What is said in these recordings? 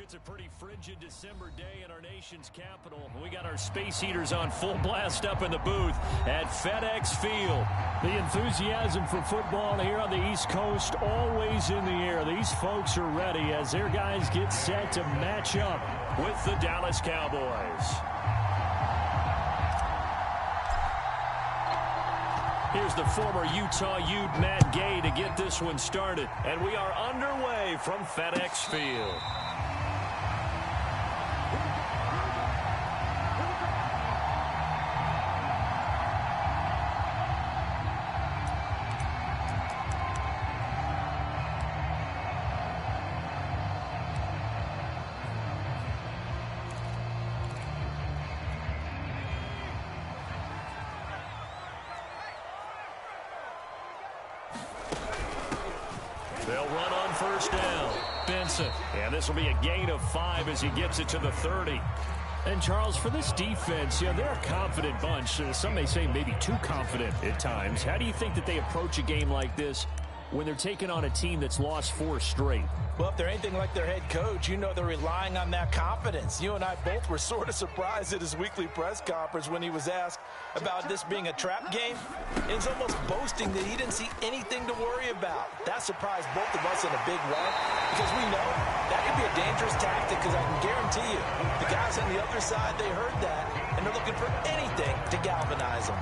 It's a pretty frigid December day in our nation's capital. We got our space heaters on full blast up in the booth at FedEx Field. The enthusiasm for football here on the East Coast always in the air. These folks are ready as their guys get set to match up with the Dallas Cowboys. Here's the former Utah Ute Matt Gay to get this one started. And we are underway from FedEx Field. They'll run on first down. Benson. And this will be a gain of 5 as he gets it to the 30. And, Charles, for this defense, they're a confident bunch. Some may say maybe too confident at times. How do you think that they approach a game like this when they're taking on a team that's lost 4 straight? Well, if they're anything like their head coach, they're relying on that confidence. You and I both were sort of surprised at his weekly press conference when he was asked about this being a trap game. And he's almost boasting that he didn't see anything to worry about. That surprised both of us in a big way because we know that could be a dangerous tactic because I can guarantee you the guys on the other side, they heard that, and they're looking for anything to galvanize them.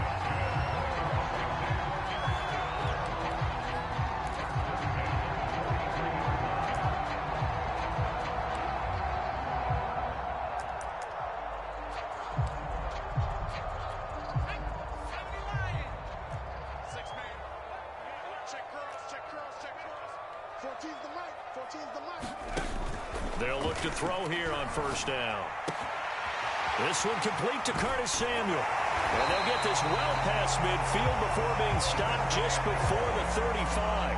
They'll look to throw here on first down. This one complete to Curtis Samuel. And they'll get this well past midfield before being stopped just before the 35.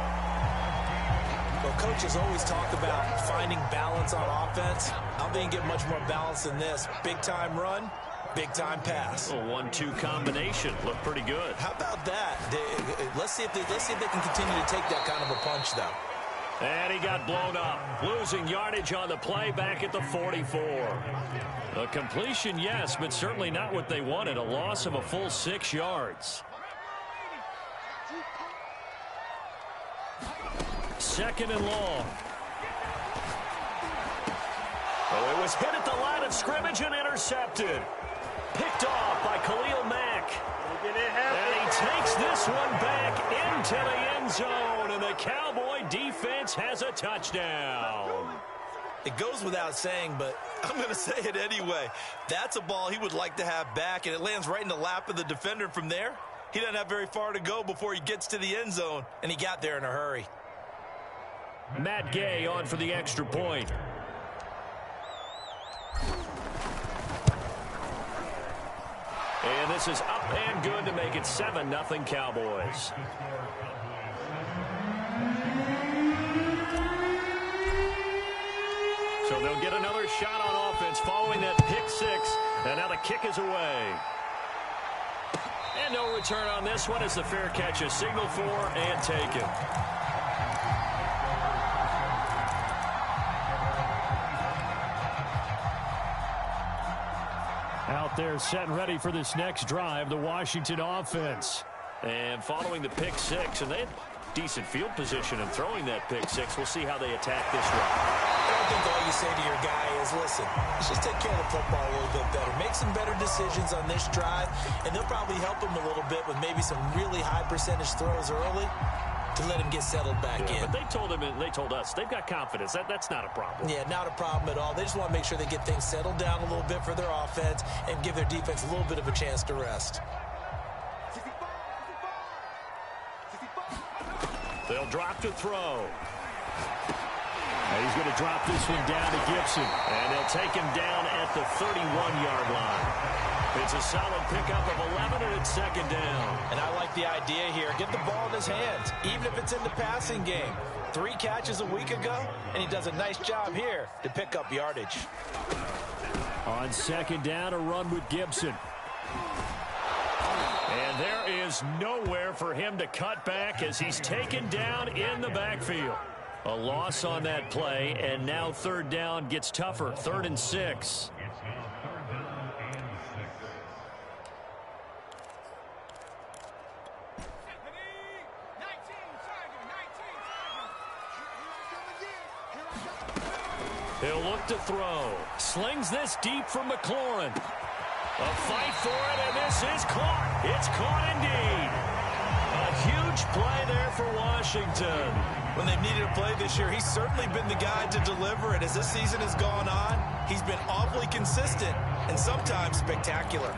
Well, coaches always talk about finding balance on offense. I don't think you get much more balance than this. Big-time run, big-time pass. A 1-2 combination. Looked pretty good. How about that? Let's see if they can continue to take that kind of a punch, though. And he got blown up, losing yardage on the play back at the 44. A completion, yes, but certainly not what they wanted. A loss of a full 6 yards. Second and long. Oh, it was hit at the line of scrimmage and intercepted. Picked off by Khalil Mack. And he takes this one back into the end zone, and the Cowboy defense has a touchdown. It goes without saying, but I'm going to say it anyway. That's a ball he would like to have back, and it lands right in the lap of the defender. From there, he doesn't have very far to go before he gets to the end zone, and he got there in a hurry. Matt Gay on for the extra point. And this is up and good to make it 7-0 Cowboys. So they'll get another shot on offense following that pick 6. And now the kick is away. And no return on this one as the fair catch is signaled for and taken. Out there set and ready for this next drive, the Washington offense. And following the pick 6, and they had decent field position in throwing that pick 6. We'll see how they attack this one. I don't think all you say to your guy is, listen, let's just take care of the football a little bit better. Make some better decisions on this drive, and they'll probably help him a little bit with maybe some really high percentage throws early to let him get settled back in. But they told him, and they told us, they've got confidence. That's not a problem. Yeah, not a problem at all. They just want to make sure they get things settled down a little bit for their offense and give their defense a little bit of a chance to rest. They'll drop to throw. And he's going to drop this one down to Gibson. And they'll take him down at the 31-yard line. It's a solid pickup of 11, and it's second down. And I like the idea here. Get the ball in his hands, even if it's in the passing game. 3 catches a week ago, and he does a nice job here to pick up yardage. On second down, a run with Gibson. And there is nowhere for him to cut back as he's taken down in the backfield. A loss on that play, and now third down gets tougher. 3rd and 6. He'll look to throw. Slings this deep for McLaurin. A fight for it, and this is caught. It's caught indeed. A huge play there for Washington. When they've needed a play this year, he's certainly been the guy to deliver it. As this season has gone on, he's been awfully consistent and sometimes spectacular.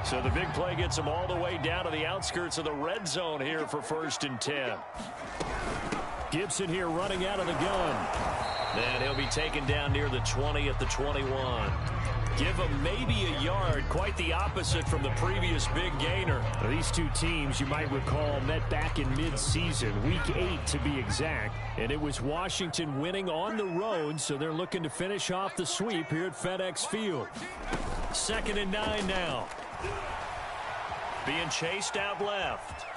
So the big play gets him all the way down to the outskirts of the red zone here for 1st and 10. Gibson here running out of the gun. And he'll be taken down near the 20 at the 21. Give him maybe a yard, quite the opposite from the previous big gainer. Now, these two teams, you might recall, met back in mid-season, week 8 to be exact. And it was Washington winning on the road, so they're looking to finish off the sweep here at FedEx Field. 2nd and 9 now. Being chased out left.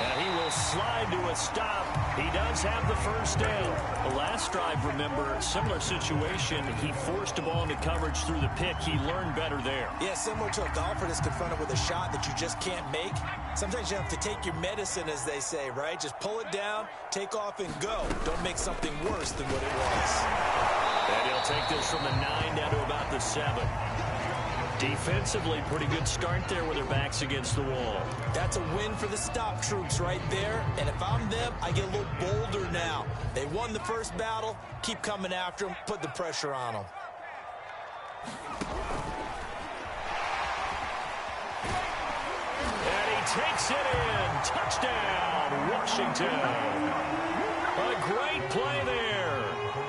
And he will slide to a stop. He does have the first down. The last drive, remember, similar situation. He forced a ball into coverage through the pick. He learned better there. Yeah, similar to a golfer that's confronted with a shot that you just can't make. Sometimes you have to take your medicine, as they say, right? Just pull it down, take off, and go. Don't make something worse than what it was. And he'll take this from the 9 down to about the 7. Defensively, pretty good start there with their backs against the wall. That's a win for the stop troops right there. And if I'm them, I get a little bolder now. They won the first battle. Keep coming after them. Put the pressure on them. And he takes it in. Touchdown, Washington. A great play there.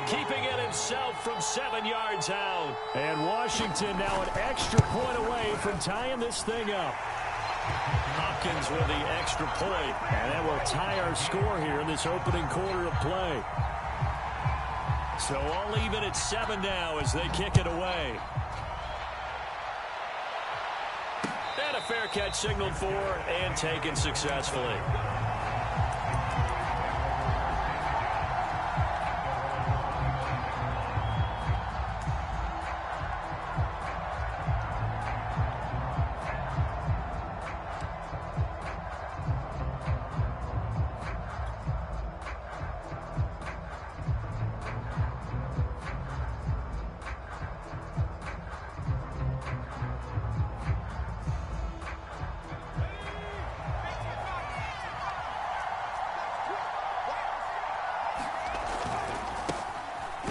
Keeping it himself from 7 yards out. And Washington now an extra point away from tying this thing up. Hopkins with the extra point. And that will tie our score here in this opening quarter of play. So all even at 7 now as they kick it away. And a fair catch signaled for and taken successfully.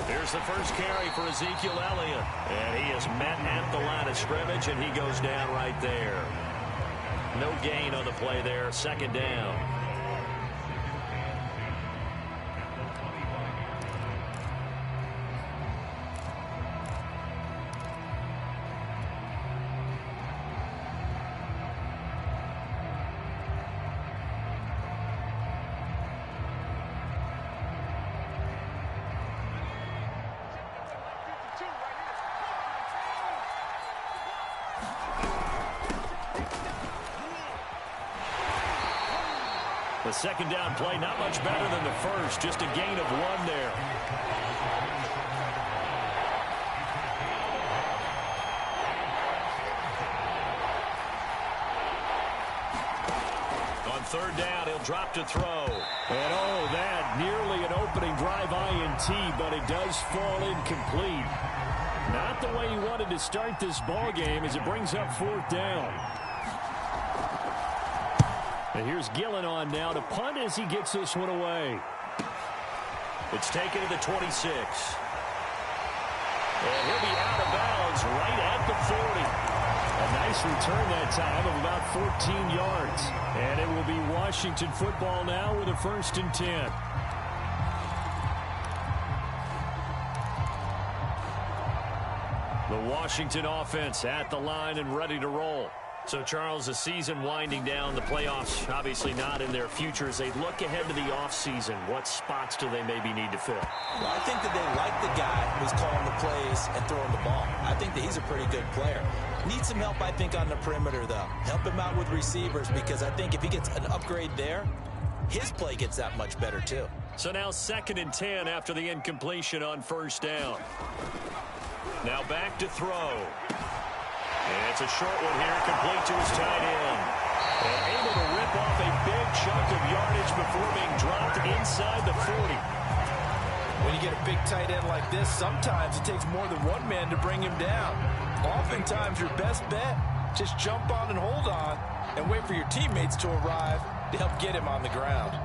Here's the first carry for Ezekiel Elliott. And he is met at the line of scrimmage, and he goes down right there. No gain on the play there. 2nd down. The 2nd down play, not much better than the first, just a gain of 1 there. On 3rd down, he'll drop to throw. And oh, that nearly an opening drive INT, but it does fall incomplete. Not the way he wanted to start this ball game as it brings up 4th down. And here's Gillen on now to punt as he gets this one away. It's taken to the 26. And he'll be out of bounds right at the 40. A nice return that time of about 14 yards. And it will be Washington football now with a 1st and 10. The Washington offense at the line and ready to roll. So, Charles, the season winding down, the playoffs obviously not in their future. As they look ahead to the offseason, what spots do they maybe need to fill? Well, I think that they like the guy who's calling the plays and throwing the ball. I think that he's a pretty good player. Needs some help, I think, on the perimeter, though. Help him out with receivers, because I think if he gets an upgrade there, his play gets that much better too. So now 2nd and 10 after the incompletion on 1st down. Now back to throw. And it's a short one here, complete to his tight end. And able to rip off a big chunk of yardage before being dropped inside the 40. When you get a big tight end like this, sometimes it takes more than one man to bring him down. Oftentimes, your best bet, just jump on and hold on and wait for your teammates to arrive to help get him on the ground.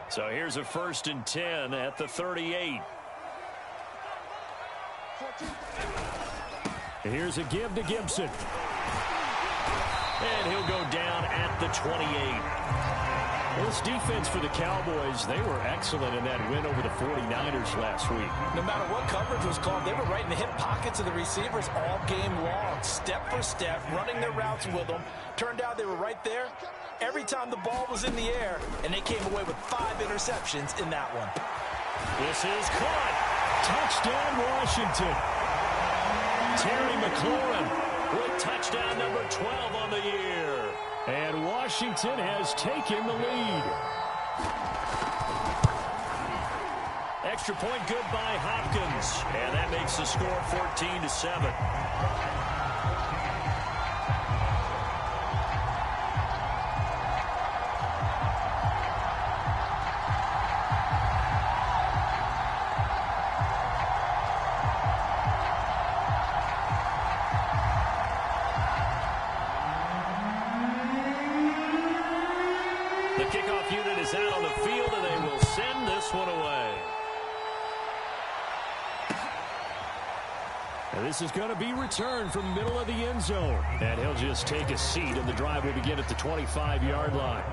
So here's a 1st and 10 at the 38. Here's a give to Gibson. And he'll go down at the 28. This defense for the Cowboys, they were excellent in that win over the 49ers last week. No matter what coverage was called, they were right in the hip pockets of the receivers all game long, step for step, running their routes with them. Turned out they were right there every time the ball was in the air, and they came away with 5 interceptions in that one. This is caught. Touchdown, Washington. Terry McLaurin with touchdown number 12 on the year. And Washington has taken the lead. Extra point good by Hopkins. And that makes the score 14-7. The kickoff unit is out on the field, and they will send this one away. And this is going to be returned from middle of the end zone. And he'll just take a seat, and the drive will begin at the 25-yard line.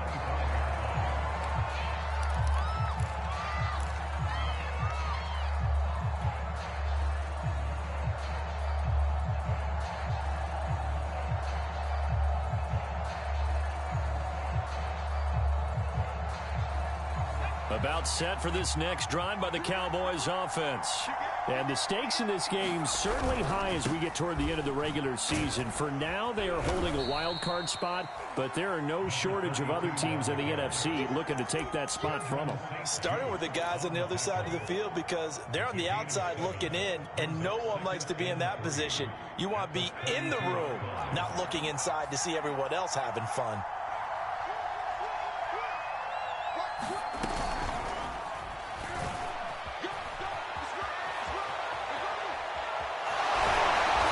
About set for this next drive by the Cowboys offense. And the stakes in this game certainly high as we get toward the end of the regular season. For now, they are holding a wild card spot, but there are no shortage of other teams in the NFC looking to take that spot from them. Starting with the guys on the other side of the field, because they're on the outside looking in, and no one likes to be in that position. You want to be in the room, not looking inside to see everyone else having fun.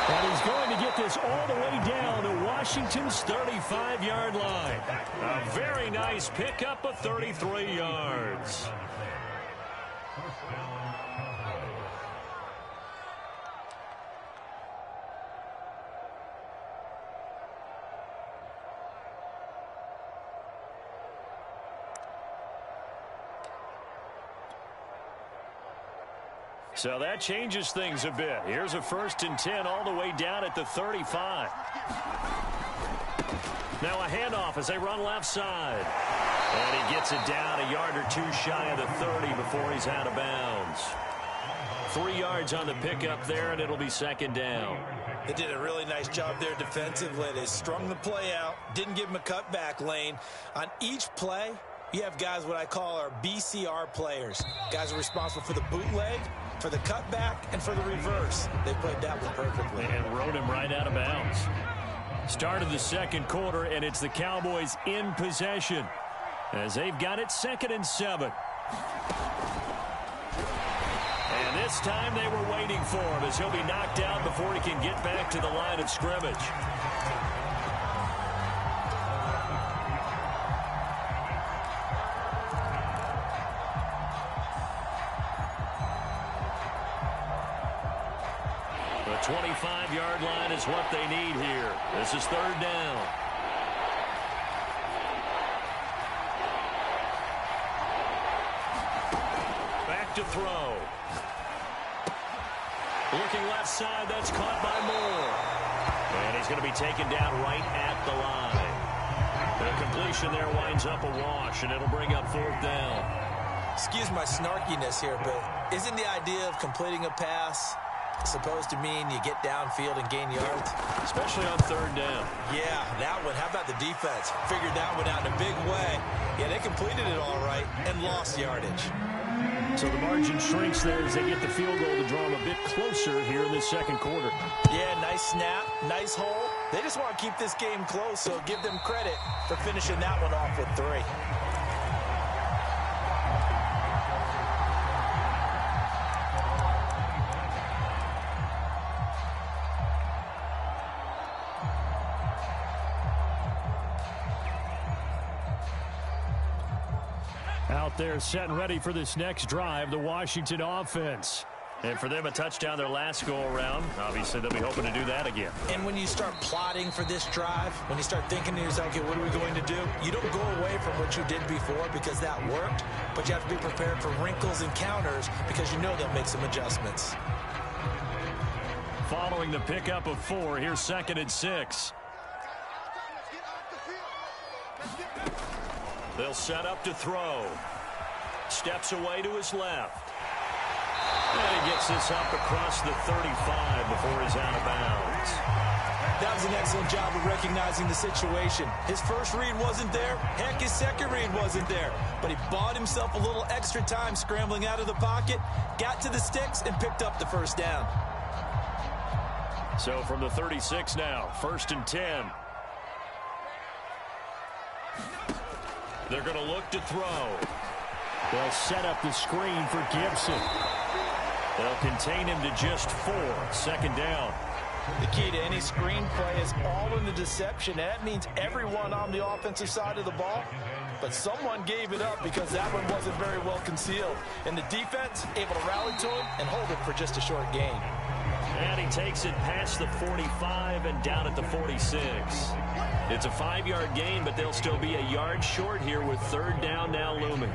And he's going to get this all the way down to Washington's 35-yard line. A very nice pickup of 33 yards. So that changes things a bit. Here's a 1st and 10 all the way down at the 35. Now a handoff as they run left side. And he gets it down a yard or two shy of the 30 before he's out of bounds. 3 yards on the pickup there, and it'll be 2nd down. They did a really nice job there defensively. They strung the play out, didn't give him a cutback lane. On each play, you have guys what I call our BCR players. Guys are responsible for the bootleg, for the cutback, and for the reverse. They played that one perfectly. And rode him right out of bounds. Start of the 2nd quarter, and it's the Cowboys in possession as they've got it 2nd and 7. And this time they were waiting for him as he'll be knocked out before he can get back to the line of scrimmage. The 25-yard line is what they need here. This is 3rd down. Back to throw. Looking left side, that's caught by Moore. And he's going to be taken down right at the line. The completion there winds up a wash, and it'll bring up 4th down. Excuse my snarkiness here, but isn't the idea of completing a pass supposed to mean you get downfield and gain yards? Especially on third down. Yeah, that one. How about the defense? Figured that one out in a big way. Yeah, they completed it all right and lost yardage. So the margin shrinks there as they get the field goal to draw them a bit closer here in this second quarter. Yeah, nice snap, nice hole. They just want to keep this game close, so give them credit for finishing that one off with 3. Out there set and ready for this next drive, the Washington offense. And for them, a touchdown their last go-around. Obviously, they'll be hoping to do that again. And when you start plotting for this drive, when you start thinking to yourself, okay, what are we going to do? You don't go away from what you did before because that worked, but you have to be prepared for wrinkles and counters because you know they'll make some adjustments. Following the pickup of 4, here's 2nd and 6. They'll set up to throw. Steps away to his left. And he gets this up across the 35 before he's out of bounds. That was an excellent job of recognizing the situation. His first read wasn't there. Heck, his second read wasn't there. But he bought himself a little extra time scrambling out of the pocket, got to the sticks, and picked up the first down. So from the 36 now, 1st and 10. They're going to look to throw. They'll set up the screen for Gibson. They'll contain him to just 4. 2nd down. The key to any screenplay is all in the deception. That means everyone on the offensive side of the ball, but someone gave it up because that one wasn't very well concealed. And the defense able to rally to him and hold it for just a short gain. And he takes it past the 45 and down at the 46. It's a 5-yard gain, but they'll still be a yard short here with 3rd down now looming.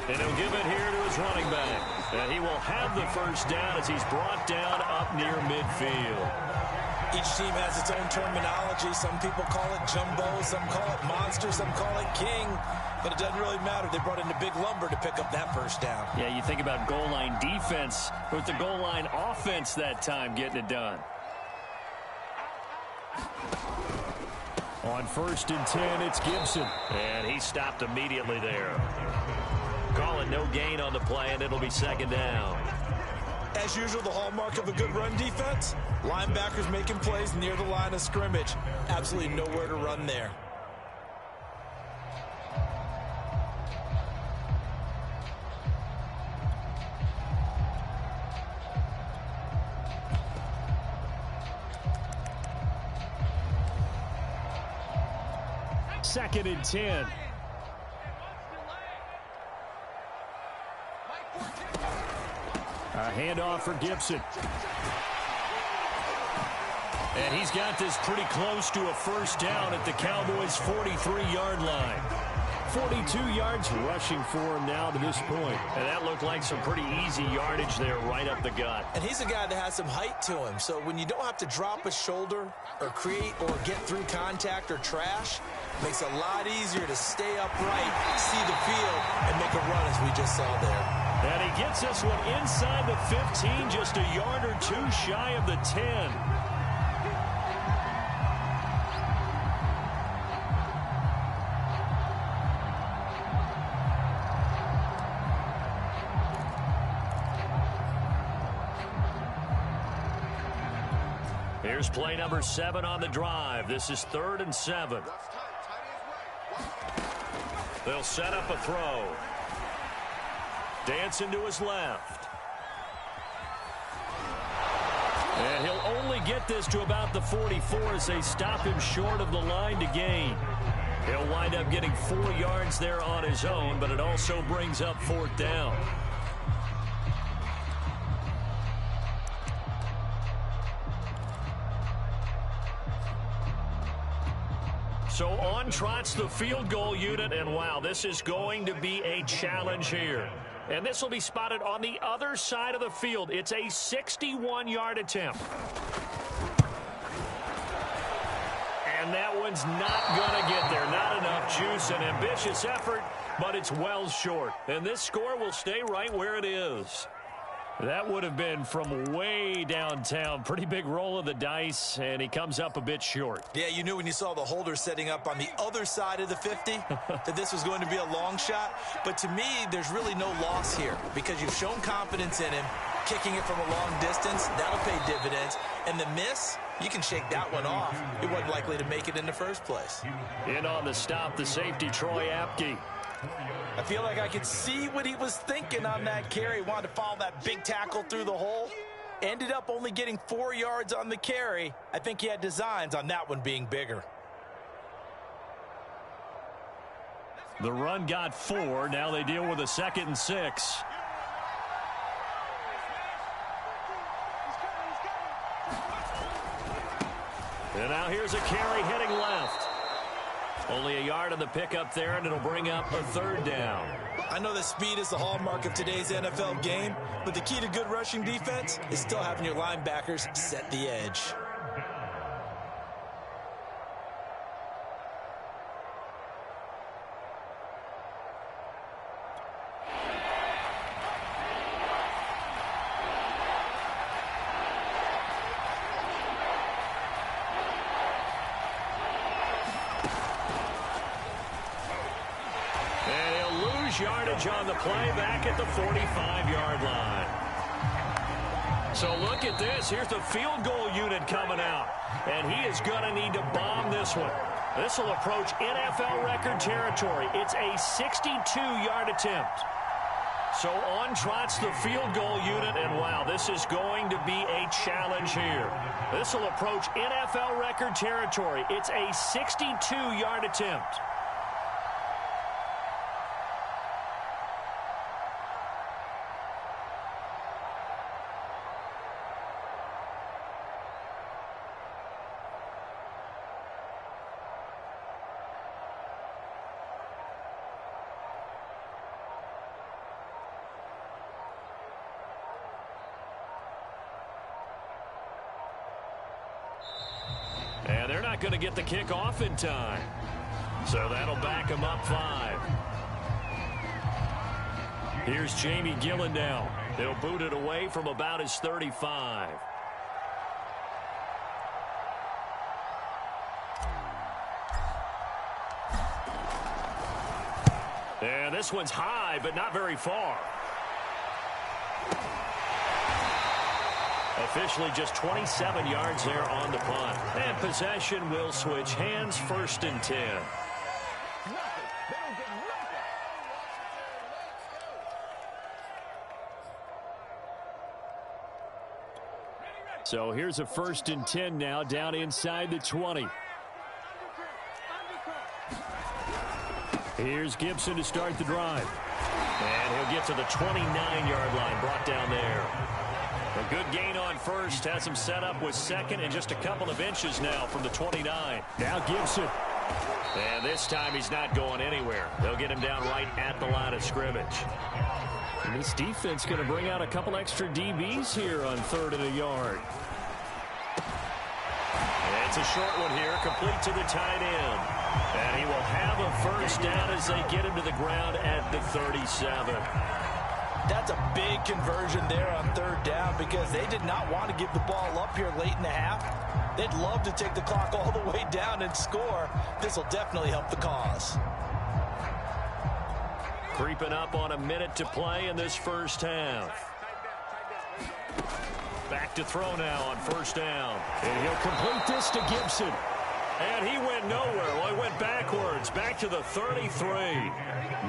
And he'll give it here to his running back. And he will have the first down as he's brought down up near midfield. Each team has its own terminology. Some people call it jumbo, some call it monster, some call it king. But it doesn't really matter. They brought in the big lumber to pick up that first down. Yeah, you think about goal line defense with the goal line offense that time getting it done. On 1st and 10, it's Gibson. And he stopped immediately there. Calling no gain on the play, and it'll be 2nd down. As usual, the hallmark of a good run defense, linebackers making plays near the line of scrimmage. Absolutely nowhere to run there. Second and 10. A handoff for Gibson. And he's got this pretty close to a first down at the Cowboys' 43-yard line. 42 yards rushing for him now to this point. And that looked like some pretty easy yardage there right up the gut. And he's a guy that has some height to him. So when you don't have to drop a shoulder or create or get through contact or trash, it makes it a lot easier to stay upright, see the field, and make a run as we just saw there. And he gets this one inside the 15, just a yard or 2 shy of the 10. Here's play number 7 on the drive. This is 3rd and 7. They'll set up a throw. Dancing to his left. And he'll only get this to about the 44 as they stop him short of the line to gain. He'll wind up getting 4 yards there on his own, but it also brings up 4th down. So on trots the field goal unit, and wow, this is going to be a challenge here. And this will be spotted on the other side of the field. It's a 61-yard attempt. And that one's not going to get there. Not enough juice. An ambitious effort, but it's well short. And this score will stay right where it is. That would have been from way downtown. Pretty big roll of the dice, and he comes up a bit short. Yeah, you knew when you saw the holder setting up on the other side of the 50 that this was going to be a long shot. But to me, there's really no loss here because you've shown confidence in him. Kicking it from a long distance, that'll pay dividends. And the miss, you can shake that one off. He wasn't likely to make it in the first place. In on the stop, the safety, Troy Apke. I feel like I could see what he was thinking on that carry. Wanted to follow that big tackle through the hole. Ended up only getting 4 yards on the carry. I think he had designs on that one being bigger. The run got 4. Now they deal with a 2nd and 6. And now here's a carry heading left. Only a yard on the pickup there, and it'll bring up a 3rd down. I know that speed is the hallmark of today's NFL game, but the key to good rushing defense is still having your linebackers set the edge. Yardage on the play back at the 45-yard line. So look at this. Here's the field goal unit coming out. And he is going to need to bomb this one. This will approach NFL record territory. It's a 62-yard attempt. So on trots the field goal unit. And wow, this is going to be a challenge here. This will approach NFL record territory. It's a 62-yard attempt. And they're not going to get the kick off in time. So that'll back them up 5. Here's Jamie Gillen now. They'll boot it away from about his 35. And this one's high, but not very far. Officially just 27 yards there on the punt. And possession will switch hands, 1st and 10. So here's a 1st and 10 now down inside the 20. Here's Gibson to start the drive. And he'll get to the 29-yard line, brought down there. A good gain on 1st, has him set up with 2nd and just a couple of inches now from the 29. Now Gibson. And this time he's not going anywhere. They'll get him down right at the line of scrimmage. And this defense going to bring out a couple extra DBs here on 3rd and a yard. And it's a short one here, complete to the tight end. And he will have a 1st down as they get him to the ground at the 37. That's a big conversion there on 3rd down because they did not want to give the ball up here late in the half. They'd love to take the clock all the way down and score. This will definitely help the cause. Creeping up on a minute to play in this 1st half. Back to throw now on 1st down. And he'll complete this to Gibson. And he went nowhere. Well, he went backwards, back to the 33.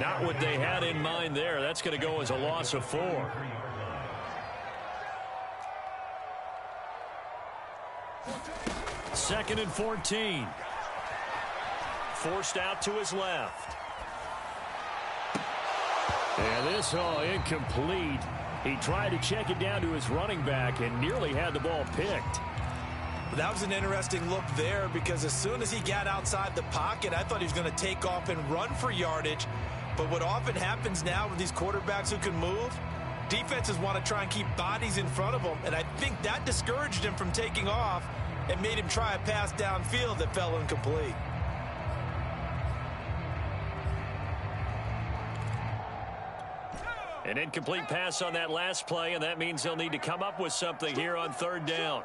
Not what they had in mind there. That's going to go as a loss of 4. Second and 14. Forced out to his left. And this, incomplete. He tried to check it down to his running back and nearly had the ball picked. That was an interesting look there because as soon as he got outside the pocket, I thought he was going to take off and run for yardage. But what often happens now with these quarterbacks who can move, defenses want to try and keep bodies in front of them, and I think that discouraged him from taking off. and made him try a pass downfield that fell incomplete. An incomplete pass on that last play, and that means they'll need to come up with something here on third down.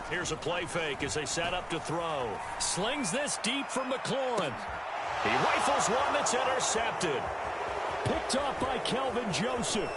Here's a play fake as they set up to throw. Slings this deep from McLaurin. He rifles one that's intercepted. Picked off by Kelvin Joseph.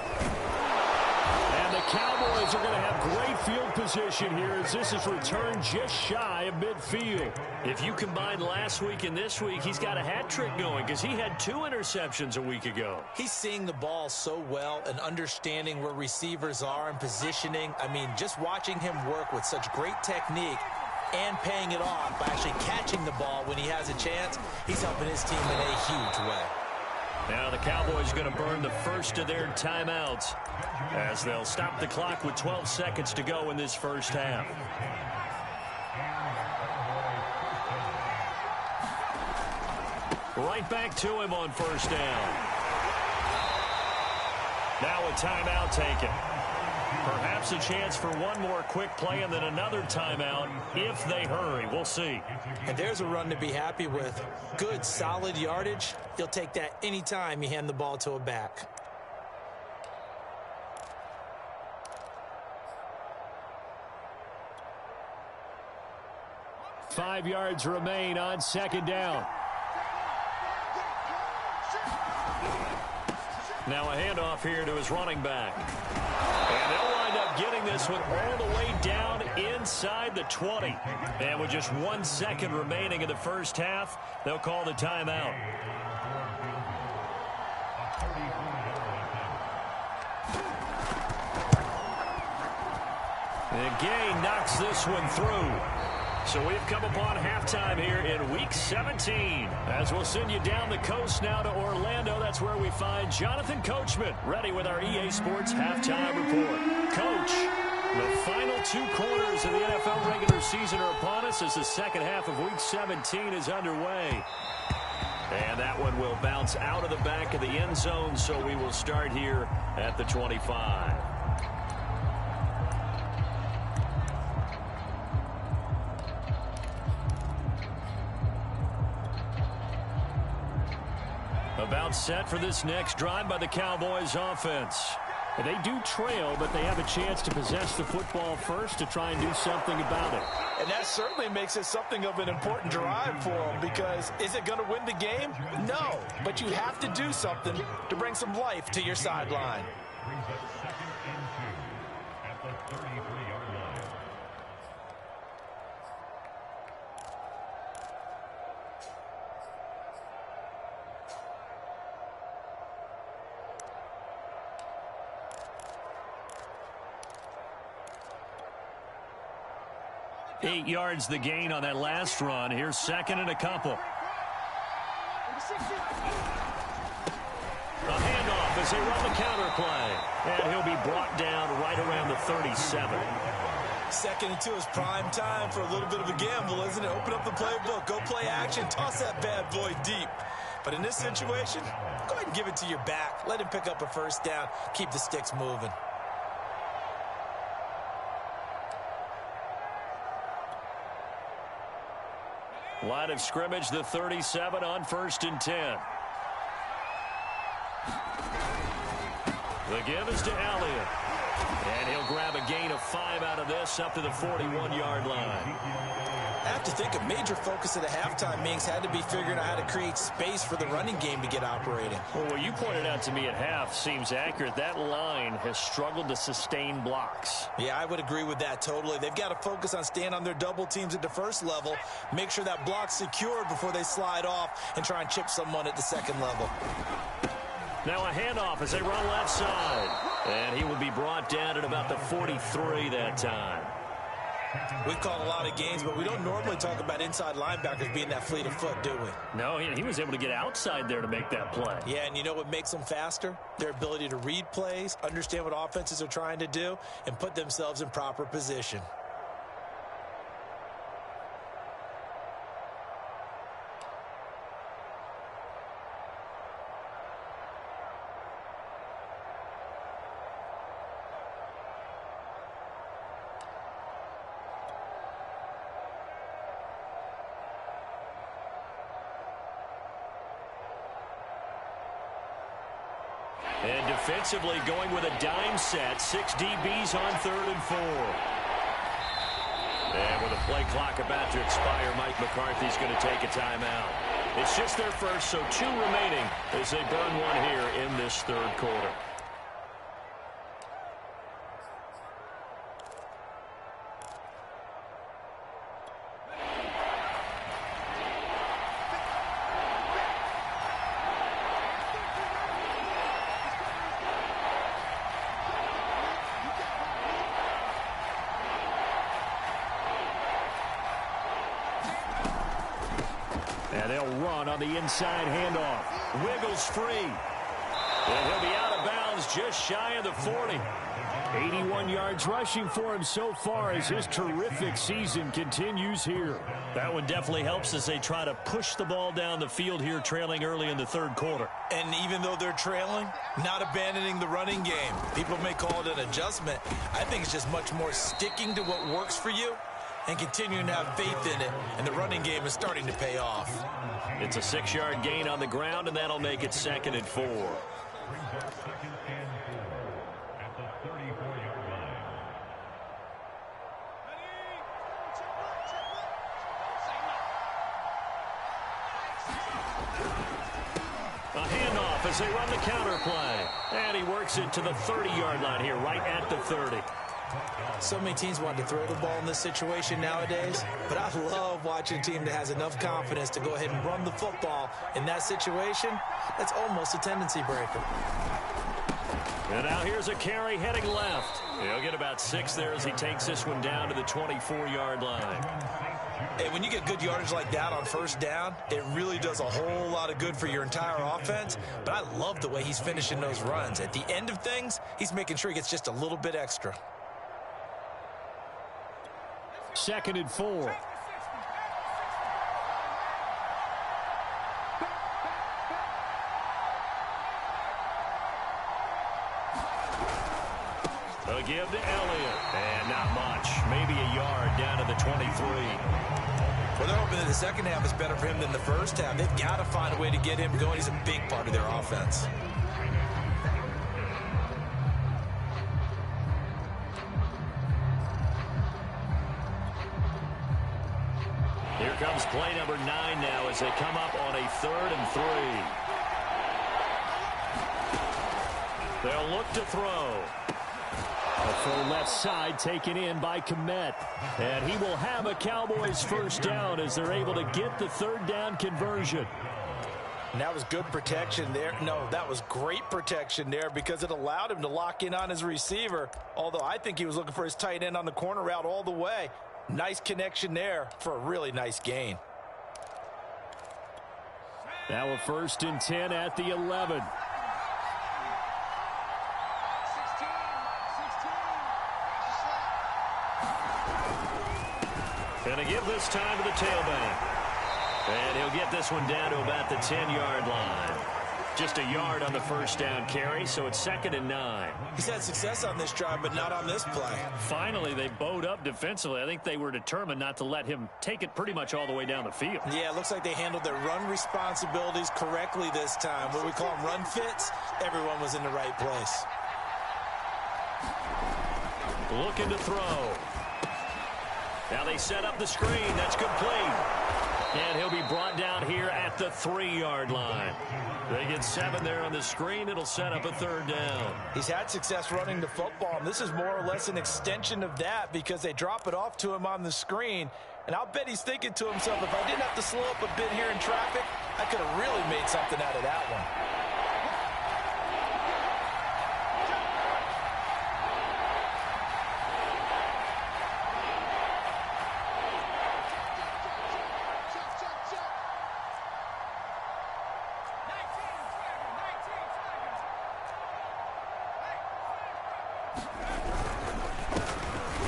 And the Cowboys are going to have great field position here as this is returned just shy of midfield. If you combine last week and this week, he's got a hat trick going because he had 2 interceptions a week ago. He's seeing the ball so well and understanding where receivers are and positioning. I mean, just watching him work with such great technique and paying it off by actually catching the ball when he has a chance, he's helping his team in a huge way. Now the Cowboys are going to burn the first of their timeouts as they'll stop the clock with 12 seconds to go in this first half. Right back to him on first down. Now a timeout taken. Perhaps a chance for one more quick play and then another timeout if they hurry. We'll see. And there's a run to be happy with. Good, solid yardage. You'll take that anytime you hand the ball to a back. Five yards remain on second down. Now a handoff here to his running back. And they'll wind up getting this one all the way down inside the 20. And with just 1 second remaining in the first half, they'll call the timeout. And Gay knocks this one through. So we've come upon halftime here in Week 17. As we'll send you down the coast now to Orlando, that's where we find Jonathan Coachman, ready with our EA Sports Halftime Report. Coach, the final 2 quarters of the NFL regular season are upon us as the second half of Week 17 is underway. And that one will bounce out of the back of the end zone, so we will start here at the 25. About set for this next drive by the Cowboys offense. And they do trail, but they have a chance to possess the football first to try and do something about it. And that certainly makes it something of an important drive for them, because is it going to win the game? No, but you have to do something to bring some life to your sideline. Eight yards the gain on that last run. Here's second and a couple. A handoff as they run the counter play. And he'll be brought down right around the 37. Second and 2 is prime time for a little bit of a gamble, isn't it? Open up the playbook, go play action, toss that bad boy deep. But in this situation, go ahead and give it to your back. Let him pick up a first down. Keep the sticks moving. Line of scrimmage, the 37 on 1st and 10. The give is to Elliott. And he'll grab a gain of 5 out of this up to the 41-yard line. I have to think a major focus of the halftime meetings had to be figuring out how to create space for the running game to get operating. Well, what you pointed out to me at half seems accurate. That line has struggled to sustain blocks. Yeah, I would agree with that totally. They've got to focus on staying on their double teams at the first level, make sure that block's secured before they slide off and try and chip someone at the second level. Now a handoff as they run left side. And he will be brought down at about the 43 that time. We've called a lot of games, but we don't normally talk about inside linebackers being that fleet of foot, do we? No, he was able to get outside there to make that play. Yeah, and you know what makes them faster? Their ability to read plays, understand what offenses are trying to do, and put themselves in proper position. And defensively going with a dime set. 6 DBs on 3rd and 4. And with a play clock about to expire, Mike McCarthy's going to take a timeout. It's just their first, so 2 remaining as they burn one here in this 3rd quarter. And they'll run on the inside handoff. Wiggles free. And he'll be out of bounds just shy of the 40. 81 yards rushing for him so far as his terrific season continues here. That one definitely helps as they try to push the ball down the field here, trailing early in the 3rd quarter. And even though they're trailing, not abandoning the running game. People may call it an adjustment. I think it's just much more sticking to what works for you and continuing to have faith in it, and the running game is starting to pay off. It's a 6-yard gain on the ground, and that'll make it 2nd and 4. A handoff as they run the counter play. And he works it to the 30-yard line here, right at the 30. So many teams want to throw the ball in this situation nowadays, but I love watching a team that has enough confidence to go ahead and run the football in that situation. That's almost a tendency breaker. And now here's a carry heading left. He'll get about 6 there as he takes this one down to the 24-yard line. Hey, when you get good yardage like that on 1st down, it really does a whole lot of good for your entire offense. But I love the way he's finishing those runs. At the end of things, he's making sure he gets just a little bit extra. 2nd and 4. A give to Elliott. And not much. Maybe a yard down to the 23. Well, they're hoping that the second half is better for him than the first half. They've got to find a way to get him going. He's a big part of their offense. Here comes play number 9 now as they come up on a 3rd and 3. They'll look to throw. A full left side taken in by Kmet. And he will have a Cowboys 1st down as they're able to get the 3rd down conversion. And that was good protection there. No, that was great protection there because it allowed him to lock in on his receiver. Although I think he was looking for his tight end on the corner route all the way. Nice connection there for a really nice gain. Now a 1st and 10 at the 11. And a give this time to the tailback. And he'll get this one down to about the 10-yard line. Just a yard on the 1st down carry, so it's 2nd and 9. He's had success on this drive, but not on this play. Finally, they bowed up defensively. I think they were determined not to let him take it pretty much all the way down the field. Yeah, it looks like they handled their run responsibilities correctly this time. What we call them run fits, everyone was in the right place. Looking to throw. Now they set up the screen. That's complete. And he'll be brought down here at the 3-yard line. They get 7 there on the screen. It'll set up a 3rd down. He's had success running the football, and this is more or less an extension of that because they drop it off to him on the screen. And I'll bet he's thinking to himself, if I didn't have to slow up a bit here in traffic, I could have really made something out of that one.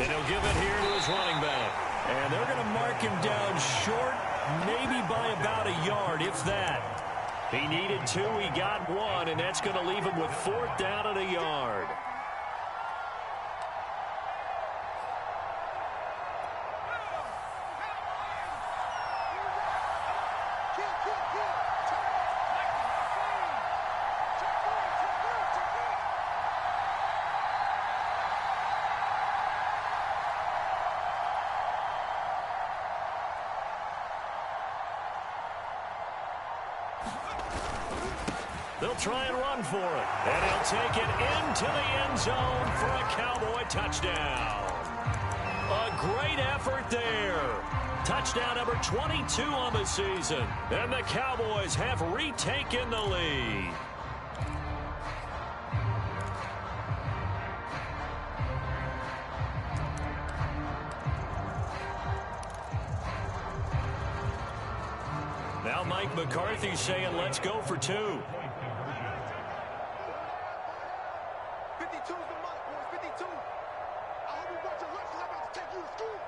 And he'll give it here to his running back. And they're going to mark him down short, maybe by about a yard, if that. He needed 2, he got 1, and that's going to leave him with 4th down and a yard. They'll try and run for it. And he'll take it into the end zone for a Cowboy touchdown. A great effort there. Touchdown number 22 on the season. And the Cowboys have retaken the lead. Now Mike McCarthy saying, let's go for 2. 52's the mark, boys. 52. I hope you watch your lips because I'm about to take you to school.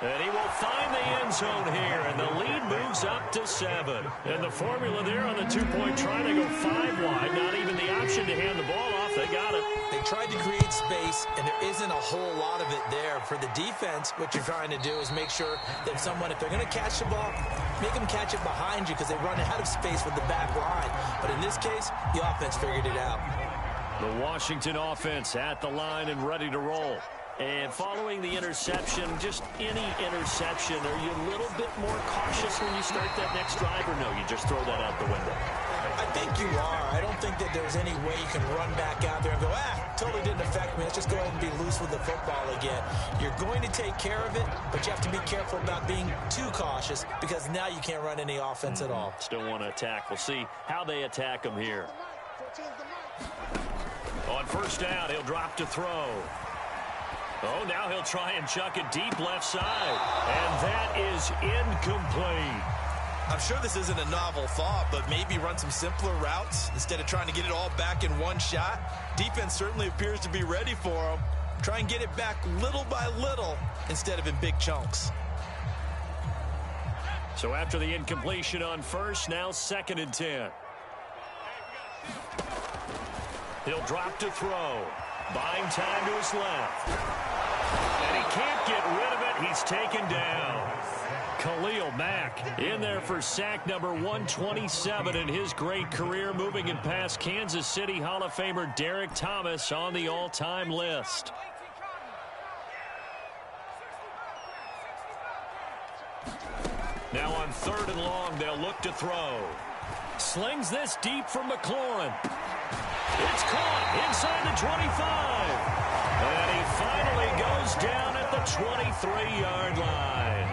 And he will find the end zone here, and the lead moves up to 7. And the formula there on the two-point try to go 5 wide. Not even the option to hand the ball off. They got it. They tried to create space, and there isn't a whole lot of it there. For the defense, what you're trying to do is make sure that someone, if they're going to catch the ball, make them catch it behind you because they run out of space with the back line. But in this case, the offense figured it out. The Washington offense at the line and ready to roll. And following the interception, just any interception, are you a little bit more cautious when you start that next drive, or no, you just throw that out the window? I think you are. I don't think that there's any way you can run back out there and go, totally didn't affect me. Let's just go ahead and be loose with the football again. You're going to take care of it, but you have to be careful about being too cautious because now you can't run any offense at all. Still want to attack. We'll see how they attack him here. On first down, he'll drop to throw. Oh, now he'll try and chuck it deep left side. And that is incomplete. I'm sure this isn't a novel thought, but maybe run some simpler routes instead of trying to get it all back in one shot. Defense certainly appears to be ready for him. Try and get it back little by little instead of in big chunks. So after the incompletion on first, now 2nd and 10. He'll drop to throw. Buying time to his left. And he can't get rid of it. He's taken down. Khalil Mack in there for sack number 127 in his great career, moving and past Kansas City Hall of Famer Derek Thomas on the all-time list. Now on 3rd and long, they'll look to throw. Slings this deep for McLaurin. It's caught inside the 25. And he finally goes down at the 23-yard line.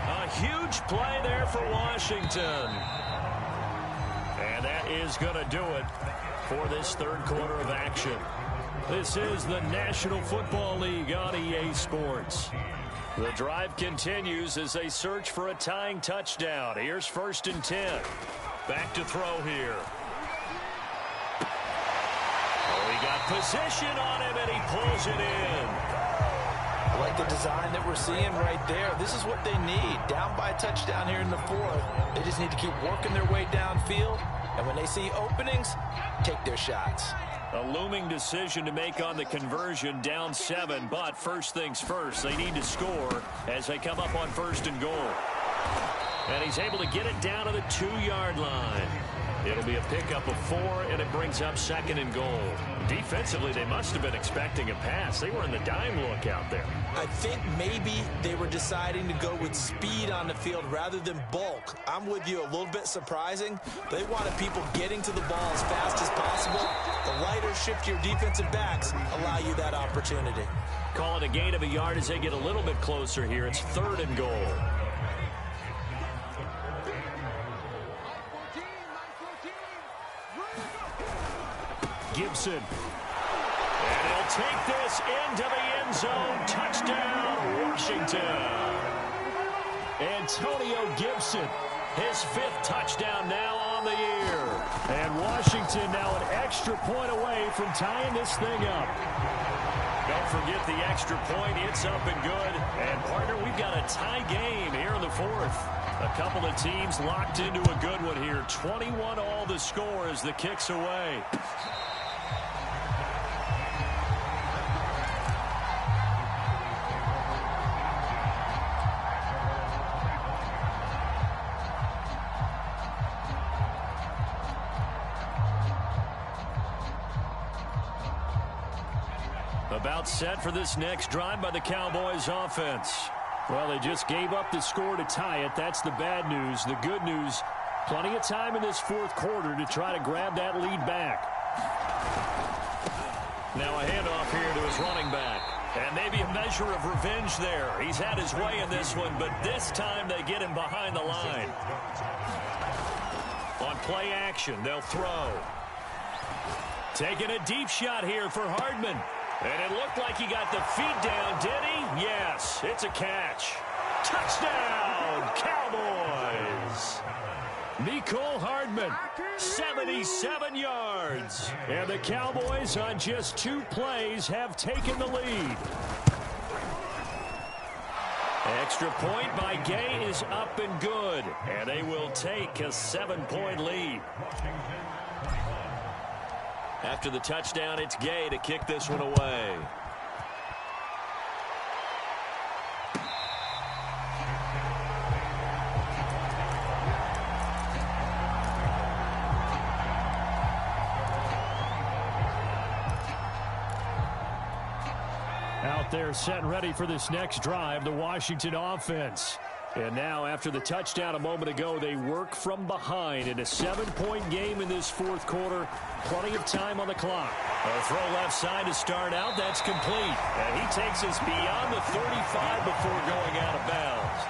A huge play there for Washington. And that is going to do it for this 3rd quarter of action. This is the National Football League on EA Sports. The drive continues as they search for a tying touchdown. Here's 1st and 10. Back to throw here. Oh, he got position on him, and he pulls it in. I like the design that we're seeing right there. This is what they need. Down by a touchdown here in the 4th. They just need to keep working their way downfield. And when they see openings, take their shots. A looming decision to make on the conversion, down 7. But first things first, they need to score as they come up on 1st and goal. And he's able to get it down to the 2-yard line. It'll be a pickup of 4, and it brings up 2nd and goal. Defensively, they must have been expecting a pass. They were in the dime look out there. I think maybe they were deciding to go with speed on the field rather than bulk. I'm with you, a little bit surprising. They wanted people getting to the ball as fast as possible. The lighter, shiftier defensive backs allow you that opportunity. Call it a gain of a yard as they get a little bit closer here. It's 3rd and goal. Gibson. And he'll take this into the end zone. Touchdown, Washington. Antonio Gibson, his 5th touchdown now on the year. And Washington now an extra point away from tying this thing up. Don't forget the extra point. It's up and good. And, partner, we've got a tie game here in the 4th. A couple of teams locked into a good one here. 21 all the score as the kick's away. About set for this next drive by the Cowboys offense. Well, they just gave up the score to tie it. That's the bad news. The good news, plenty of time in this fourth quarter to try to grab that lead back. Now a handoff here to his running back. And maybe a measure of revenge there. He's had his way in this one, but this time they get him behind the line. On play action, they'll throw. Taking a deep shot here for Hardman. And it looked like he got the feet down, did he? Yes, it's a catch. Touchdown, Cowboys! Mecole Hardman, 77 yards. And the Cowboys on just 2 plays have taken the lead. Extra point by Gay is up and good. And they will take a 7-point lead. After the touchdown, it's Gay to kick this one away. Out there set and ready for this next drive, the Washington offense. And now after the touchdown a moment ago, they work from behind in a 7-point game in this fourth quarter. Plenty of time on the clock. A throw left side to start out. That's complete. And he takes us beyond the 35 before going out of bounds.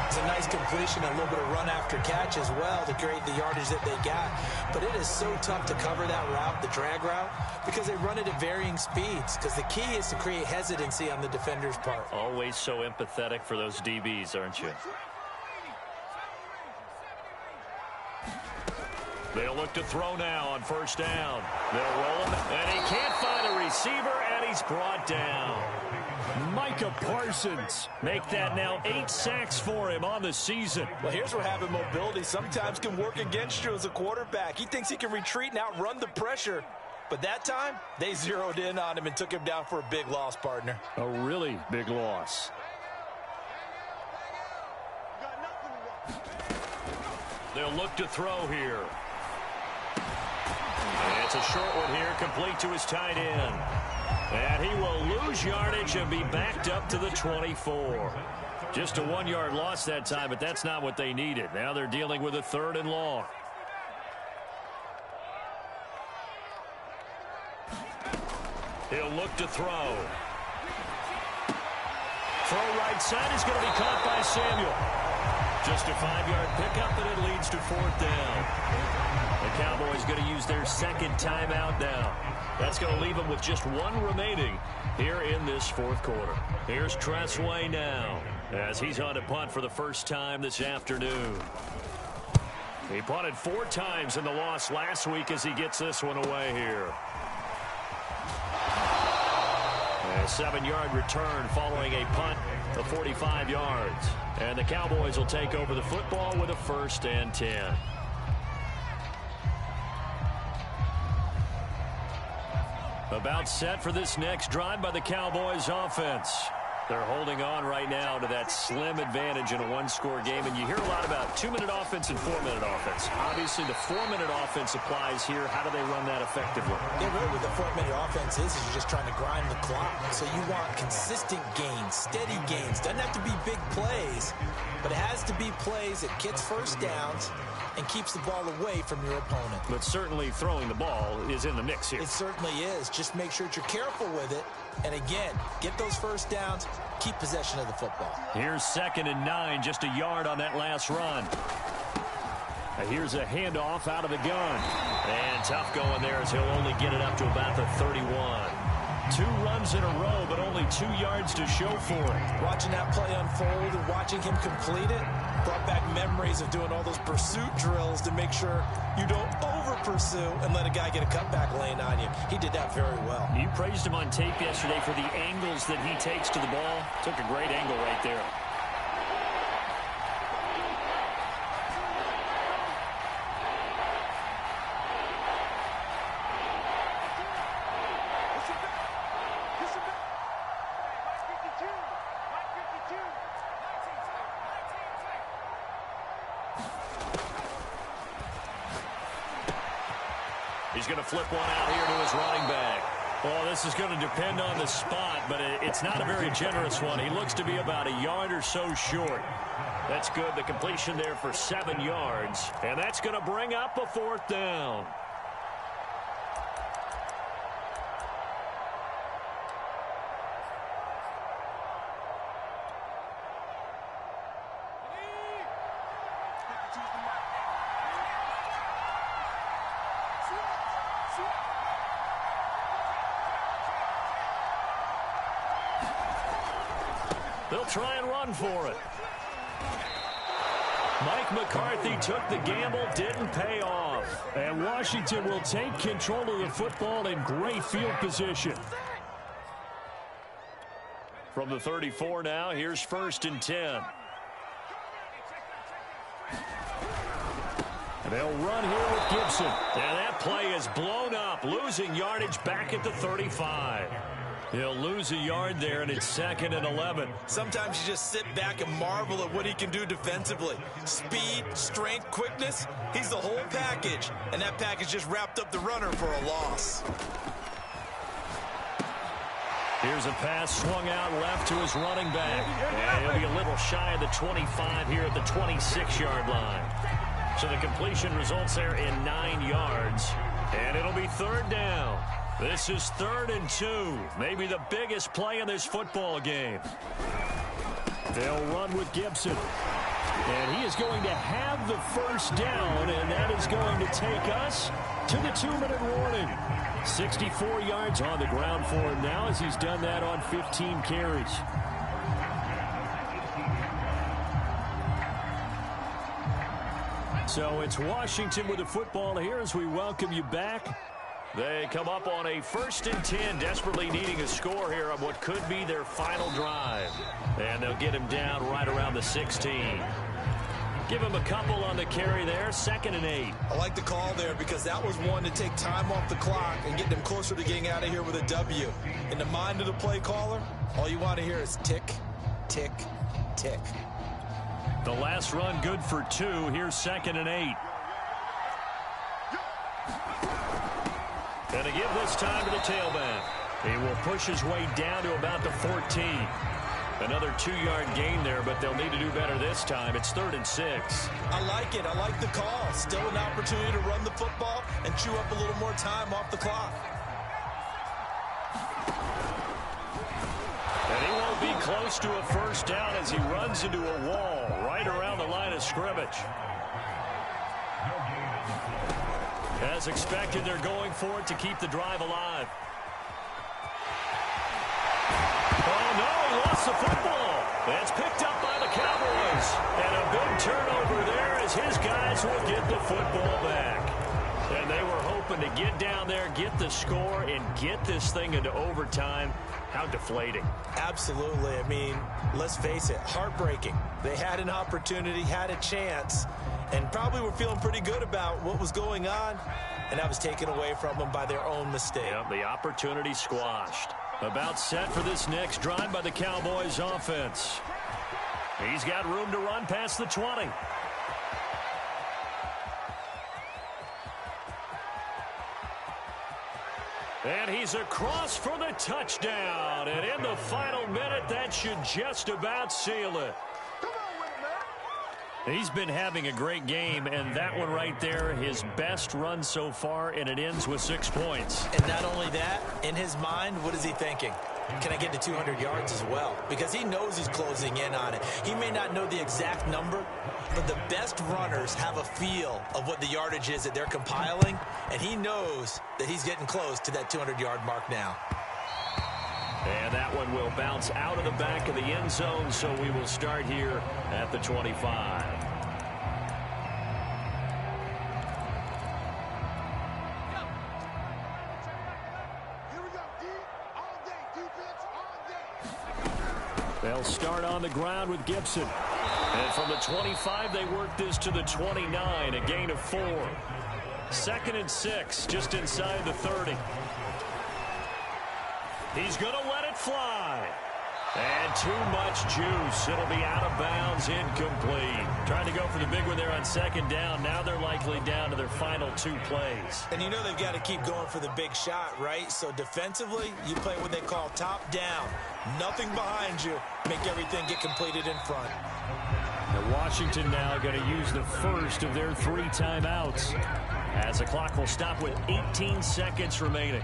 It's a nice completion, a little bit of run after catch as well to create the yardage that they got. But it is so tough to cover that route, the drag route, because they run it at varying speeds. Because the key is to create hesitancy on the defender's part. Always so empathetic for those DBs, aren't you? They'll look to throw now on first down. They'll roll him, and he can't find a receiver, and he's brought down. Micah Parsons make that now 8 sacks for him on the season. Well, here's where having mobility sometimes can work against you as a quarterback. He thinks he can retreat and outrun the pressure. But that time, they zeroed in on him and took him down for a big loss, partner. A really big loss. They'll look to throw here. And it's a short one here, complete to his tight end. And he will lose yardage and be backed up to the 24. Just a 1-yard loss that time, but that's not what they needed. Now they're dealing with a 3rd and long. He'll look to throw. Throw right side is going to be caught by Samuel. Just a 5-yard pickup, and it leads to 4th down. The Cowboys going to use their 2nd timeout now. That's going to leave them with just 1 remaining here in this fourth quarter. Here's Tressway now as he's on to punt for the first time this afternoon. He punted 4 times in the loss last week as he gets this one away here. A 7-yard return following a punt of 45 yards. And the Cowboys will take over the football with a 1st and 10. About set for this next drive by the Cowboys offense. They're holding on right now to that slim advantage in a 1-score game. And you hear a lot about 2-minute offense and 4-minute offense. Obviously, the 4-minute offense applies here. How do they run that effectively? Yeah, really what the 4-minute offense is you're just trying to grind the clock. So you want consistent gains, steady gains. Doesn't have to be big plays, but it has to be plays that gets first downs and keeps the ball away from your opponent. But certainly throwing the ball is in the mix here. It certainly is. Just make sure that you're careful with it. And again, get those first downs, keep possession of the football. Here's 2nd and 9, just a yard on that last run. Here's a handoff out of the gun. And tough going there as he'll only get it up to about the 31. 2 runs in a row, but only 2 yards to show for it. Watching that play unfold and watching him complete it brought back memories of doing all those pursuit drills to make sure you don't over-pursue and let a guy get a cutback lane on you. He did that very well. You praised him on tape yesterday for the angles that he takes to the ball. Took a great angle right there. He's going to flip one out here to his running back. Well, this is going to depend on the spot, but it's not a very generous one. He looks to be about a yard or so short. That's good. The completion there for 7 yards. And that's going to bring up a 4th down. They'll try and run for it. Mike McCarthy took the gamble, didn't pay off. And Washington will take control of the football in great field position. From the 34 now, here's 1st and 10. And they'll run here with Gibson. And that play is blown up, losing yardage back at the 35. He'll lose a yard there, and it's 2nd and 11. Sometimes you just sit back and marvel at what he can do defensively. Speed, strength, quickness, he's the whole package. And that package just wrapped up the runner for a loss. Here's a pass swung out left to his running back. And he'll be a little shy of the 25 here at the 26-yard line. So the completion results there in 9 yards. And it'll be 3rd down. This is 3rd and 2. Maybe the biggest play in this football game. They'll run with Gibson. And he is going to have the 1st down, and that is going to take us to the 2-minute warning. 64 yards on the ground for him now as he's done that on 15 carries. So it's Washington with the football here as we welcome you back. They come up on a 1st and 10, desperately needing a score here on what could be their final drive. And they'll get him down right around the 16. Give him a couple on the carry there, 2nd and 8. I like the call there because that was one to take time off the clock and get them closer to getting out of here with a W. In the mind of the play caller, all you want to hear is tick, tick, tick. The last run good for 2. Here's 2nd and 8. And to give this time to the tailback. He will push his way down to about the 14. Another 2-yard gain there, but they'll need to do better this time. It's 3rd and 6. I like it. I like the call. Still an opportunity to run the football and chew up a little more time off the clock. And he won't be close to a 1st down as he runs into a wall right around the line of scrimmage. As expected, they're going for it to keep the drive alive. Oh, no, he lost the football. That's picked up by the Cowboys. And a big turnover there as his guys will get the football back. And they were hoping to get down there, get the score, and get this thing into overtime. How deflating. Absolutely. I mean, let's face it, heartbreaking. They had an opportunity, had a chance, and probably were feeling pretty good about what was going on, and that was taken away from them by their own mistake. Yep, the opportunity squashed. About set for this next drive by the Cowboys offense. He's got room to run past the 20. And he's across for the touchdown. And in the final minute, that should just about seal it. He's been having a great game, and that one right there, his best run so far, and it ends with 6 points. And not only that, in his mind, what is he thinking? Can I get to 200 yards as well? Because he knows he's closing in on it. He may not know the exact number, but the best runners have a feel of what the yardage is that they're compiling, and he knows that he's getting close to that 200-yard mark now. And that one will bounce out of the back of the end zone, so we will start here at the 25. They'll start on the ground with Gibson. And from the 25, they work this to the 29, a gain of 4. 2nd and 6, just inside the 30. He's going to let it fly. And too much juice. It'll be out of bounds, incomplete. Trying to go for the big one there on second down. Now they're likely down to their final 2 plays. And you know they've got to keep going for the big shot, right? So defensively, you play what they call top down. Nothing behind you. Make everything get completed in front. And Washington now going to use the first of their 3 timeouts, as the clock will stop with 18 seconds remaining.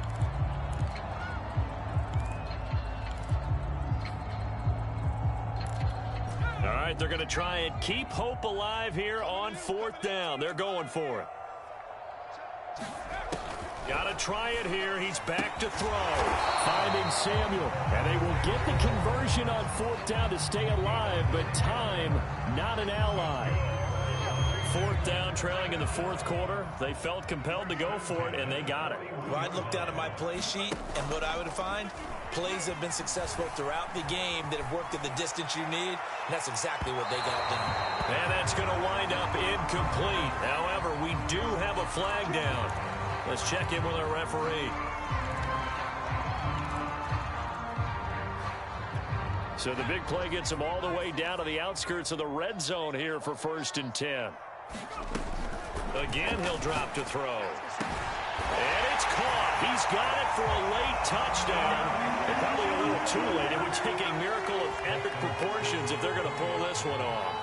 All right, they're going to try and keep hope alive here on 4th down. They're going for it. Got to try it here. He's back to throw. Finding Samuel. And they will get the conversion on 4th down to stay alive, but time not an ally. 4th down, trailing in the 4th quarter. They felt compelled to go for it, and they got it. Well, I'd look down at my play sheet, and what I would find, plays have been successful throughout the game that have worked at the distance you need, and that's exactly what they got done. And that's going to wind up incomplete. However, we do have a flag down. Let's check in with our referee. So the big play gets him all the way down to the outskirts of the red zone here for 1st and 10. Again, he'll drop to throw. And it's caught. He's got it for a late touchdown. And probably a little too late. It would take a miracle of epic proportions if they're going to pull this one off.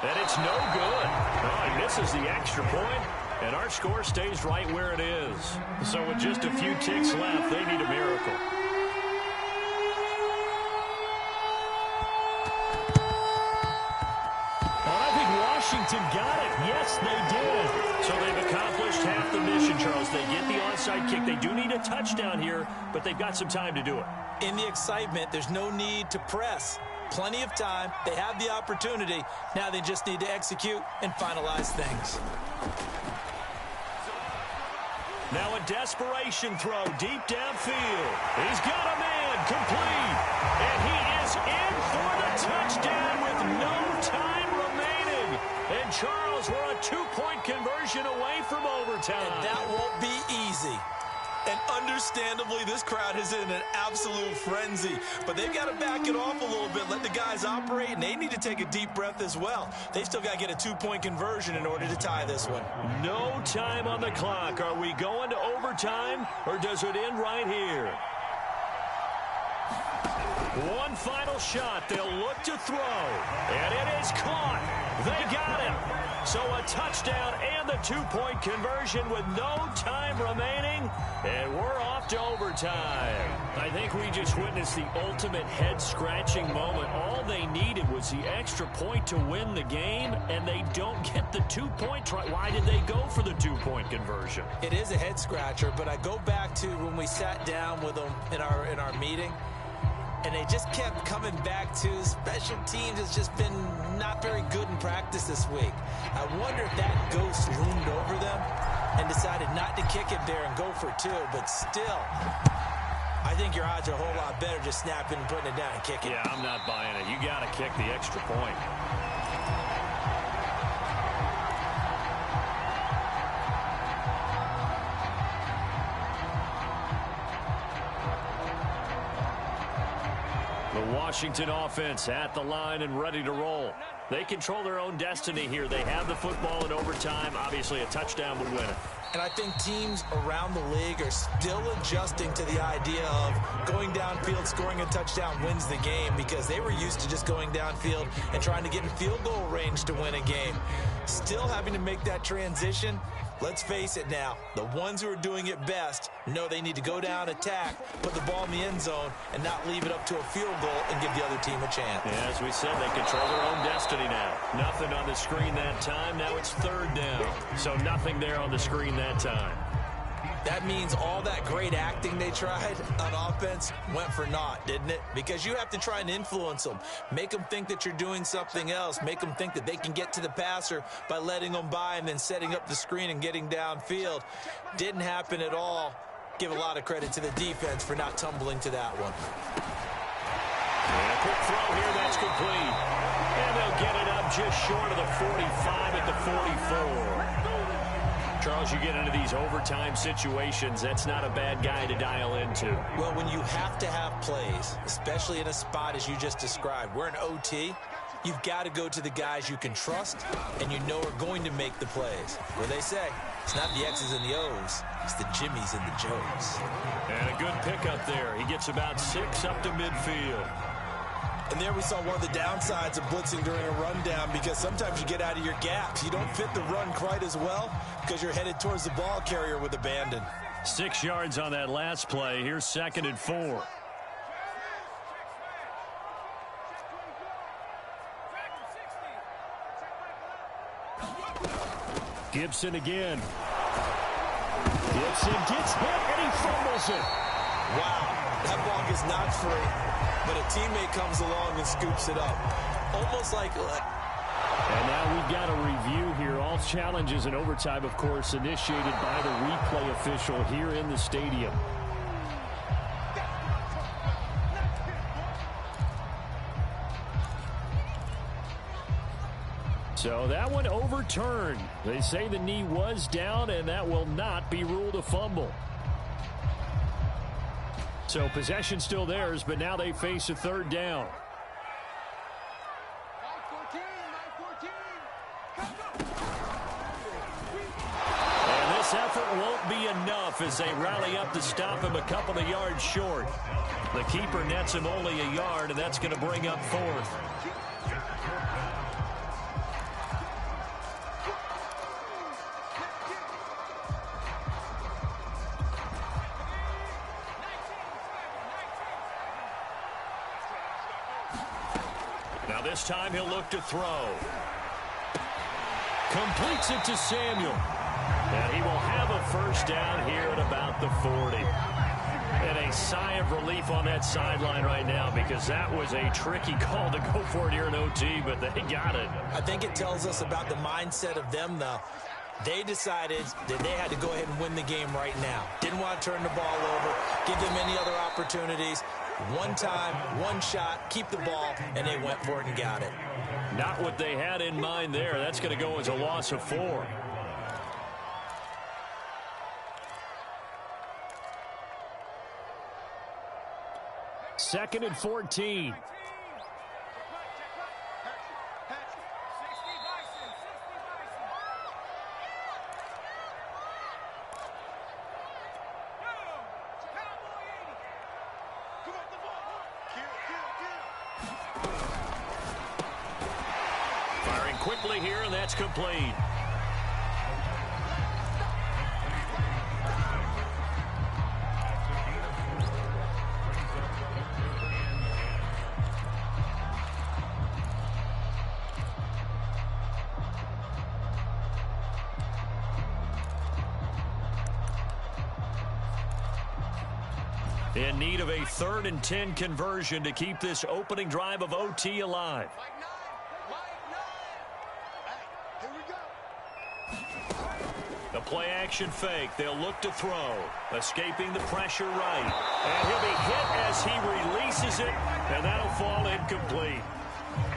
And it's no good. Oh, he misses the extra point, and our score stays right where it is. So with just a few ticks left, they need a miracle. Washington got it. Yes, they did. So they've accomplished half the mission, Charles. They get the onside kick. They do need a touchdown here, but they've got some time to do it. In the excitement, there's no need to press. Plenty of time. They have the opportunity. Now they just need to execute and finalize things. Now a desperation throw deep downfield. He's got a man complete. And he is in for the touchdown with no time remaining. And Charles, we're a 2-point conversion away from overtime. And that won't be easy. And understandably, this crowd is in an absolute frenzy. But they've got to back it off a little bit, let the guys operate, and they need to take a deep breath as well. They've still got to get a 2-point conversion in order to tie this one. No time on the clock. Are we going to overtime, or does it end right here? One final shot. They'll look to throw. And it is caught. They got him. So a touchdown and the 2-point conversion with no time remaining. And we're off to overtime. I think we just witnessed the ultimate head-scratching moment. All they needed was the extra point to win the game, and they don't get the 2-point try. Why did they go for the 2-point conversion? It is a head-scratcher, but I go back to when we sat down with them in our meeting, and they just kept coming back to special teams has just been not very good in practice this week. I wonder if that ghost loomed over them and decided not to kick it there and go for 2. But still, I think your odds are a whole lot better just snapping and putting it down and kicking. Yeah, I'm not buying it. You got to kick the extra point. The Washington offense at the line and ready to roll. They control their own destiny here. They have the football in overtime. Obviously, a touchdown would win it. And I think teams around the league are still adjusting to the idea of going downfield, scoring a touchdown wins the game, because they were used to just going downfield and trying to get in field goal range to win a game. Still having to make that transition. Let's face it now, the ones who are doing it best know they need to go down, attack, put the ball in the end zone, and not leave it up to a field goal and give the other team a chance. Yeah, as we said, they control their own destiny now. Nothing on the screen that time. Now it's 3rd down. So nothing there on the screen that time. That means all that great acting they tried on offense went for naught, didn't it? Because you have to try and influence them. Make them think that you're doing something else. Make them think that they can get to the passer by letting them by and then setting up the screen and getting downfield. Didn't happen at all. Give a lot of credit to the defense for not tumbling to that one. And a quick throw here, that's complete. And they'll get it up just short of the 45 at the 44. Charles, you get into these overtime situations, that's not a bad guy to dial into. Well, when you have to have plays, especially in a spot as you just described, we're in OT, you've got to go to the guys you can trust and you know are going to make the plays. Where they say, it's not the X's and the O's, it's the Jimmies and the Joes. And a good pickup there. He gets about 6 up to midfield. And there we saw one of the downsides of blitzing during a rundown, because sometimes you get out of your gaps. You don't fit the run quite as well because you're headed towards the ball carrier with abandon. 6 yards on that last play. Here's 2nd and 4. Gibson again. Gibson gets hit and he fumbles it. Wow, that ball is not free. But a teammate comes along and scoops it up. Almost like... And now we've got a review here. All challenges in overtime, of course, initiated by the replay official here in the stadium. So that one overturned. They say the knee was down, and that will not be ruled a fumble. So possession still theirs, but now they face a 3rd down. And this effort won't be enough as they rally up to stop him a couple of yards short. The keeper nets him only a yard, and that's going to bring up 4th. Now this time he'll look to throw. Completes it to Samuel. And he will have a 1st down here at about the 40. And a sigh of relief on that sideline right now, because that was a tricky call to go for it here in OT, but they got it. I think it tells us about the mindset of them, though. They decided that they had to go ahead and win the game right now. Didn't want to turn the ball over, give them any other opportunities. One time, one shot, keep the ball, and they went for it and got it. Not what they had in mind there. That's going to go as a loss of 4. Second and 14. Firing quickly here, and that's complete. In need of a 3rd and 10 conversion to keep this opening drive of OT alive. The play-action fake. They'll look to throw. Escaping the pressure right. And he'll be hit as he releases it, and that'll fall incomplete.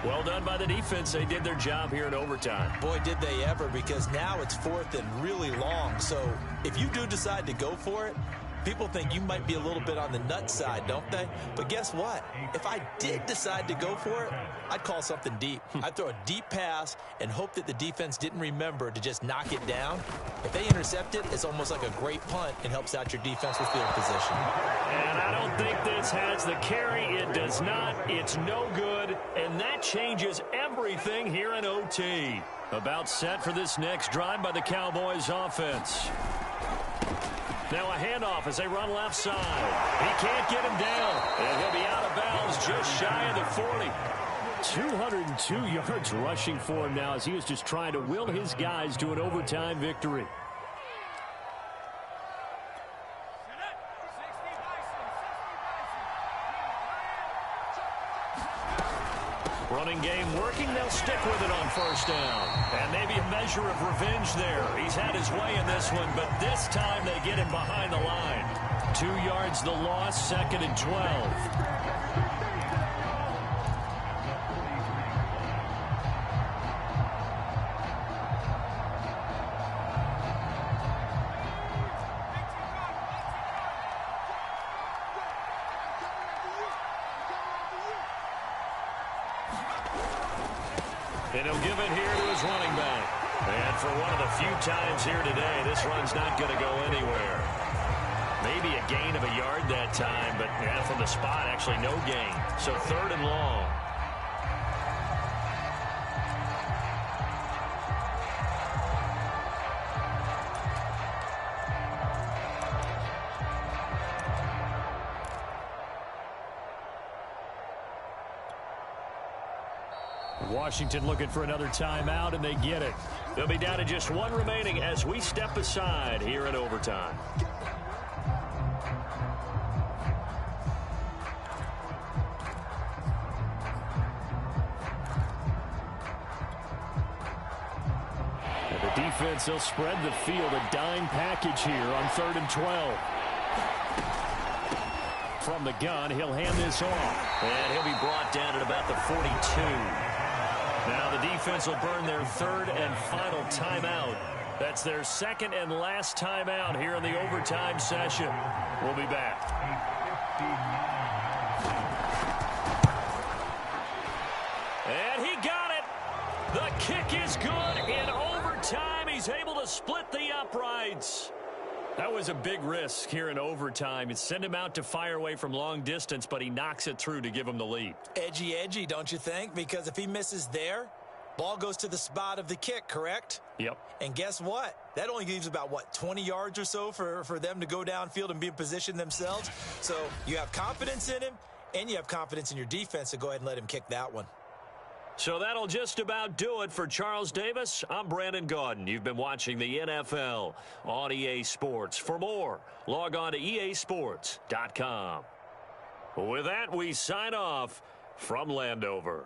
Well done by the defense. They did their job here in overtime. Boy, did they ever, because now it's 4th and really long. So if you do decide to go for it, people think you might be a little bit on the nut side, don't they? But guess what? If I did decide to go for it, I'd call something deep. I'd throw a deep pass and hope that the defense didn't remember to just knock it down. If they intercept it, it's almost like a great punt and helps out your defense with field position. And I don't think this has the carry. It does not. It's no good. And that changes everything here in OT. About set for this next drive by the Cowboys offense. Now a handoff as they run left side. He can't get him down. And he'll be out of bounds just shy of the 40. 202 yards rushing for him now as he is just trying to will his guys to an overtime victory. Running game working. They'll stick with it on 1st down. And maybe a measure of revenge there. He's had his way in this one, but this time they get him behind the line. 2 yards the loss, 2nd and 12. And he'll give it here to his running back. And for one of the few times here today, this run's not going to go anywhere. Maybe a gain of a yard that time, but yeah, from the spot, actually no gain. So 3rd and long. Washington looking for another timeout, and they get it. They'll be down to just 1 remaining as we step aside here in overtime. And the defense, they'll spread the field, a dime package here on 3rd and 12. From the gun, he'll hand this off. And he'll be brought down at about the 42. Now the defense will burn their 3rd and final timeout. That's their 2nd and last timeout here in the overtime session. We'll be back. And he got it. The kick is good in overtime. He's able to split the uprights. That was a big risk here in overtime. It sent him out to fire away from long distance, but he knocks it through to give him the lead. Edgy, don't you think? Because if he misses there, ball goes to the spot of the kick, correct? Yep. And guess what? That only leaves about, 20 yards or so for them to go downfield and be in position themselves. So you have confidence in him, and you have confidence in your defense to go ahead and let him kick that one. So that'll just about do it for Charles Davis. I'm Brandon Gaudin. You've been watching the NFL on EA Sports. For more, log on to easports.com. With that, we sign off from Landover.